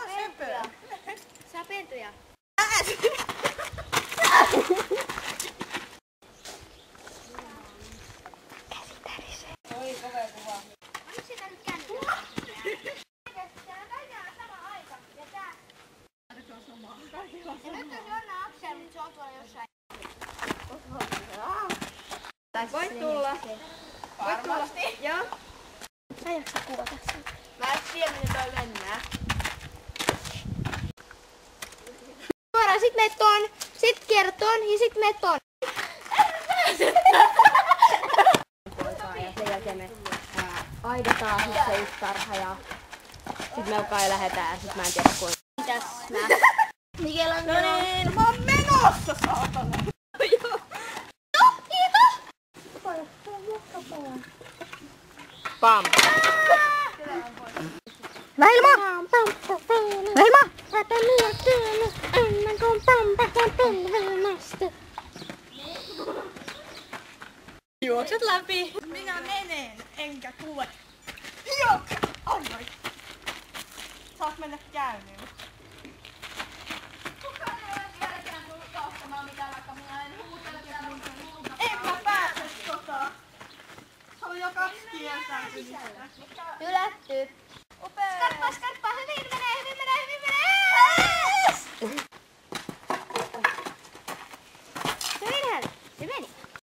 pentuja. Saa pentuja. Käsi tärisee. Oi, kovea kuva. Onko sitä nyt kännykällä? Täällä kaikilla on sama aika. Ja tää. Ja nyt on Jonna Aksel, mutta se on tuolla jossain. Voit tulla. Varmasti. Joo. Sä jaksa kuvata sen. Mä en tiedä, miten toi mennään. Suoraan, sit meet ton, sit kierrät ton ja sit meet ton. Ja sen jälkeen me aidetaan sit se yksi tarha ja sit me kai lähetään ja sit mä en tiedä kuinka. Mitäs mä? No niin, mä oon menossa, saatana! Joo. Pam! Väilma! Väilma! Tätä miettinyt ennen kuin pampasen pilvelmästä. Juokset läpi! Minä menen, enkä tule. Joo! Ai ai! Saat mennä käynniin. Kukaan ei ole vieläkään tullut kauttamaan mitään, vaikka minä en huutele täällä muuta. En mä pääse tota. Se on jo 2 kieltä. Hylätty. Upea! Skarppa, skarppa!